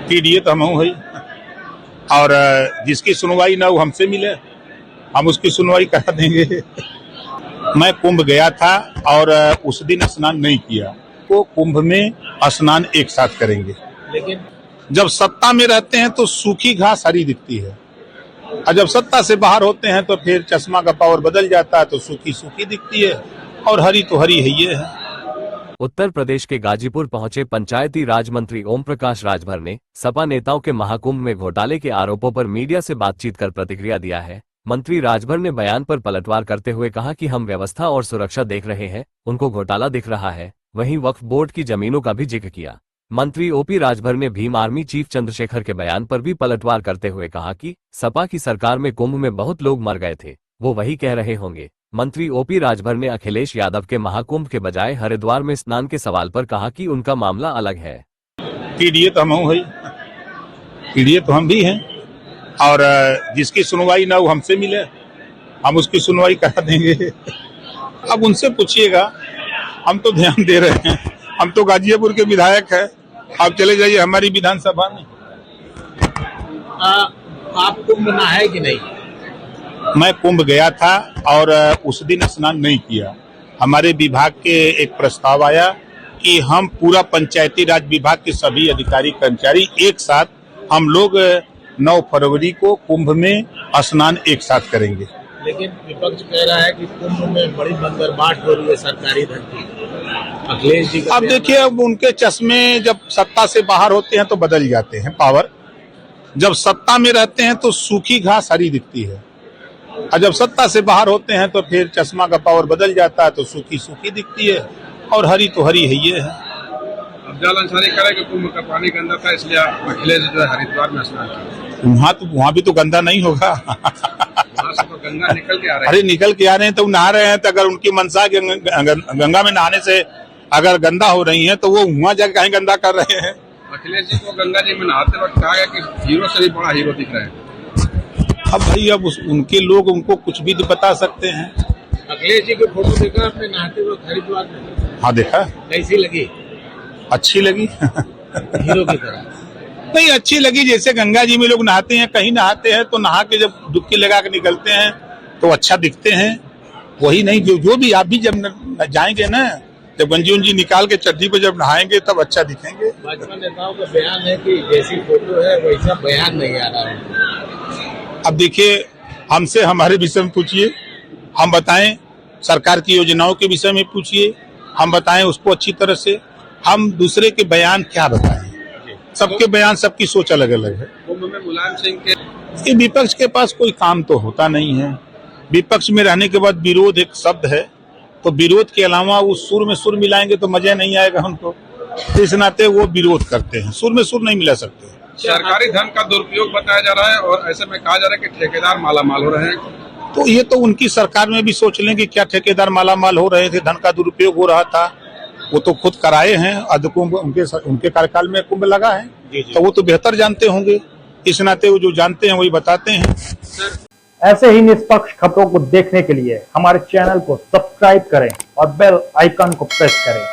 TDA तो हम है और जिसकी सुनवाई ना वो हमसे मिले, हम उसकी सुनवाई करा देंगे। मैं कुंभ गया था और उस दिन स्नान नहीं किया, तो कुंभ में स्नान एक साथ करेंगे। लेकिन जब सत्ता में रहते हैं तो सूखी घास हरी दिखती है, और जब सत्ता से बाहर होते हैं तो फिर चश्मा का पावर बदल जाता है, तो सूखी सूखी दिखती है और हरी तो हरी है ये है। उत्तर प्रदेश के गाजीपुर पहुंचे पंचायती राज मंत्री ओम प्रकाश राजभर ने सपा नेताओं के महाकुंभ में घोटाले के आरोपों पर मीडिया से बातचीत कर प्रतिक्रिया दिया है। मंत्री राजभर ने बयान पर पलटवार करते हुए कहा कि हम व्यवस्था और सुरक्षा देख रहे हैं, उनको घोटाला दिख रहा है। वहीं वक्फ बोर्ड की जमीनों का भी जिक्र किया। मंत्री ओपी राजभर ने भीम आर्मी चीफ चंद्रशेखर के बयान पर भी पलटवार करते हुए कहा कि सपा की सरकार में कुंभ में बहुत लोग मर गए थे, वो वही कह रहे होंगे। मंत्री ओपी राजभर ने अखिलेश यादव के महाकुंभ के बजाय हरिद्वार में स्नान के सवाल पर कहा कि उनका मामला अलग है। टीडीए तो हम है, टीडीए तो हम भी हैं और जिसकी सुनवाई ना वो हमसे मिले, हम उसकी सुनवाई करा देंगे। अब उनसे पूछिएगा, हम तो ध्यान दे रहे हैं, हम तो गाजीपुर के विधायक हैं। आप चले जाइए हमारी विधानसभा में। आप कुंभ नहाए कि नहीं? मैं कुंभ गया था और उस दिन स्नान नहीं किया। हमारे विभाग के एक प्रस्ताव आया कि हम पूरा पंचायती राज विभाग के सभी अधिकारी कर्मचारी एक साथ हम लोग 9 फरवरी को कुंभ में स्नान एक साथ करेंगे। लेकिन विपक्ष कह रहा है कि कुंभ में बड़ी बंदरबाट हो रही है सरकारी धन की। अखिलेश जी अब देखिए, अब उनके चश्मे जब सत्ता से बाहर होते हैं तो बदल जाते हैं पावर। जब सत्ता में रहते हैं तो सूखी घास हरी दिखती है, और जब सत्ता से बाहर होते हैं तो फिर चश्मा का पावर बदल जाता है, तो सूखी सूखी दिखती है और हरी तो हरी है ये है। अफजल अंसारी कह रहे कि कुंभ का पानी गंदा था, इसलिए अखिलेश जो है हरिद्वार में स्नान किया। वहाँ भी तो गंदा नहीं होगा। वहाँ से तो गंगा निकल के आ रहे हैं। अरे निकल के आ रहे हैं तो नहा रहे हैं, तो अगर उनकी मंशा गंगा में नहाने से अगर गंदा हो रही है तो वो वहाँ जाकर कहीं गंदा कर रहे हैं। अखिलेश जी को गंगा जी में नहाते वक्त कहा गया कि हीरो से भी बड़ा हीरो दिख रहे हैं। अब भाई, अब उनके लोग उनको कुछ भी तो बता सकते हैं। अखिलेश जी की फोटो देखा आपने नहाते वक्त हरिद्वार में? हाँ देखा। कैसी लगी? अच्छी लगी। हीरो की तरह नहीं, अच्छी लगी। जैसे गंगा जी में लोग नहाते हैं, कहीं नहाते हैं तो नहा के जब डुबकी लगा के निकलते हैं तो अच्छा दिखते हैं। वही नहीं, जो भी आप भी जब जाएंगे ना, जब गंजी उंजी निकाल के चड्डी पे जब नहाएंगे तब अच्छा दिखेंगे। भाजपा नेताओं का बयान है कि जैसी फोटो है वैसा बयान नहीं आ रहा है। अब देखिए, हमसे हमारे विषय में पूछिए, हम बताएं। सरकार की योजनाओं के विषय में पूछिए, हम बताएं उसको अच्छी तरह से। हम दूसरे के बयान क्या बताएं? सबके बयान, सबकी सोच अलग अलग है। कुंभ में मुलायम सिंह के विपक्ष के पास कोई काम तो होता नहीं है। विपक्ष में रहने के बाद विरोध एक शब्द है, तो विरोध के अलावा वो सुर में सुर मिलाएंगे तो मजा नहीं आएगा हमको। इस नाते वो विरोध करते हैं, सुर में सुर नहीं मिला सकते। सरकारी धन का दुरुपयोग बताया जा रहा है और ऐसे में कहा जा रहा है कि ठेकेदार मालामाल हो रहे हैं। तो ये तो उनकी सरकार में भी सोच लें कि क्या ठेकेदार मालामाल हो रहे थे, धन का दुरुपयोग हो रहा था। वो तो खुद कराए हैं, कुंभ उनके कार्यकाल में कुंभ लगा है, तो वो तो बेहतर जानते होंगे। इस नाते वो जो जानते हैं वही बताते हैं। ऐसे ही निष्पक्ष खबरों को देखने के लिए हमारे चैनल को सब्सक्राइब करें और बेल आइकन को प्रेस करें।